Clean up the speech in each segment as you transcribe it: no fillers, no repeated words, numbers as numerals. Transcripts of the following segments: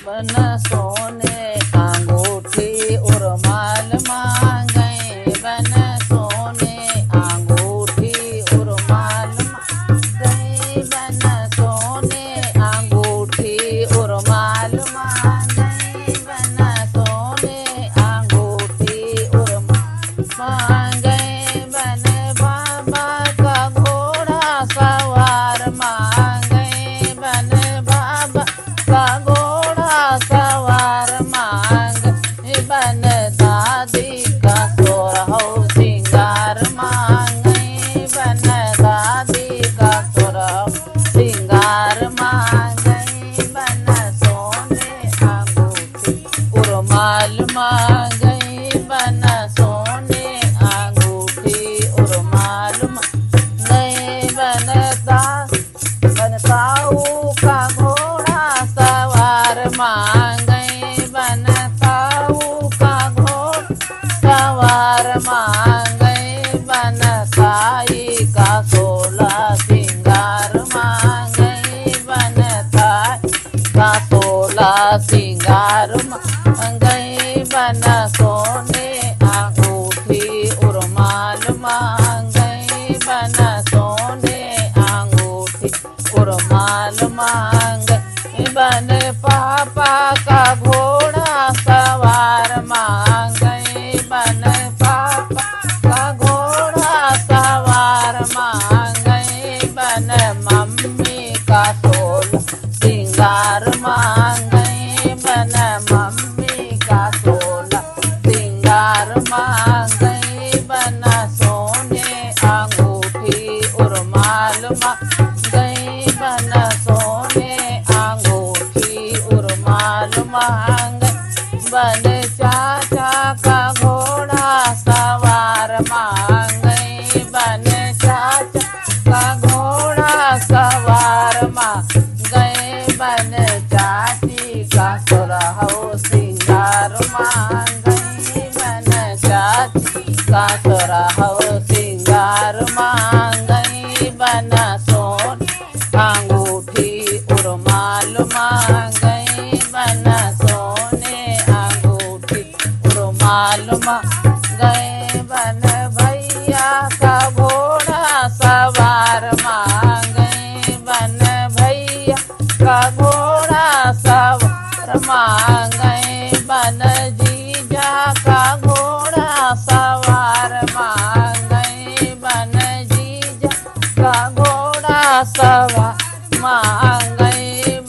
बन सोने अंगूठी और माल मांगे बन सोने अंगूठी और माल मांगे बन सोने अंगूठी और माल मांगे बन सोने अंगूठी और मांगे बन बाबा का घोड़ा सवार मांगे बन बाबा का घोड़ा सवार मांग बन दादी का सोरहो सिंगार मांगे बन दादी का सोरहो सिंगार मांगे बन सोने अंगूठी उर्माल मांगे बन सोने अंगूठी उर्माल मांगे बन ताऊ का घोड़ा सवार मांगे बन ताऊ का घोड़ा सवार मांगे बन ताई का 16 सिंगार मांगे बन ताई का 16 सिंगार मांगे बन सोने अंगूठी उर्माल मांगे बन सोने अंगूठी उर्माल मांगे बन पापा का घोड़ा सवार मांगे बन पापा का घोड़ा सवार मांगे बन मम्मी का 16 सिंगार मांगे बन मम्मी का 16 सिंगार मांगे बन सोने अंगूठी उर्माल मांगे बन सोने अंगूठी उर्माल मांगे बन चाचा का घोड़ा सवार मांगे बन चाचा का घोड़ा सवार मांगे बन चाची का 16 सिंगार मांगे बन चाची का 16 सिंगार मांगे बन सोने अंगूठी उर्माल मांगे बन सोने अंगूठी उर्माल मांगे बन भैया का घोड़ा सवार मांगे बन भैया का घोड़ा सवार मांगे बन जीजा का घोड़ा सवार मांगे बन जीजा का घोड़ा सवार मांगे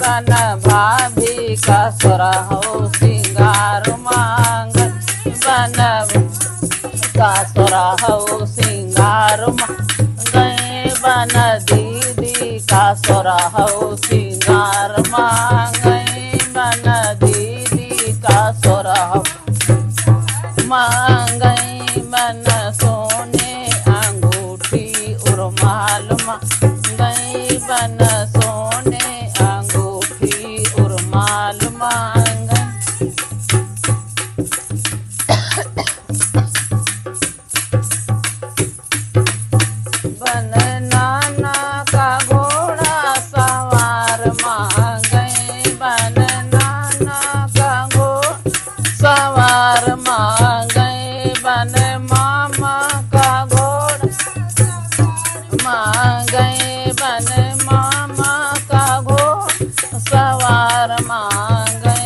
बन भाभी का 16 सिंगार मांगे बन का 16 सिंगार मांगे बन दीदी का 16 सिंगार मांगे बन दीदी का 16 मांगे बन सोने अंगूठी उर्माल मांगे बन सोने अंगूठी उर्माल मांगे बन नाना का घोड़ा सवार मांगे बन नाना का घोड़ा सवार मांगे बन मामा का घोड़ा मांगे बन मामा का घोड़ा सवार मांगे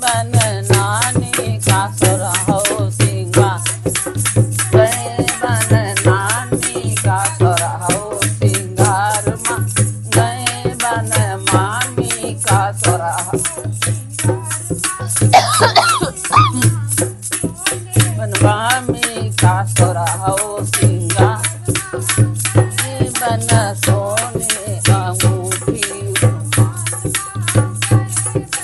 बन नानी का 16 सिंगार बन नानी का 16 सिंगार मांगे बन मामी का 16 बन मामी का 16 सिंगार बन सोने अंगूठी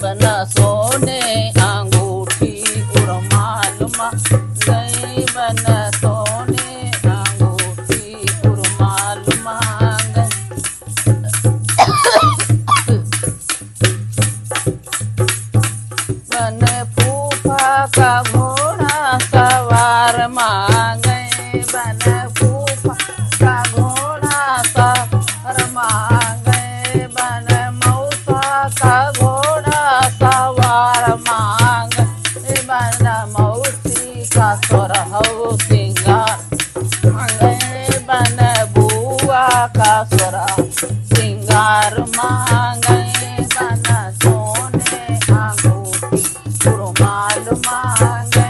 बन सोने अंगूठी उर्माल मांगे बन सोने अंगूठी उर्माल मांगे बन फूफा का घोड़ा सवार मांगे बन फूफा का घोड़ा सवार मांगे बन मौसा का घोड़ा सवार और सिंगार मांगे बन बुआ का सरा सिंगार मांगे बन सोने अंगूठी रुमाल मांगे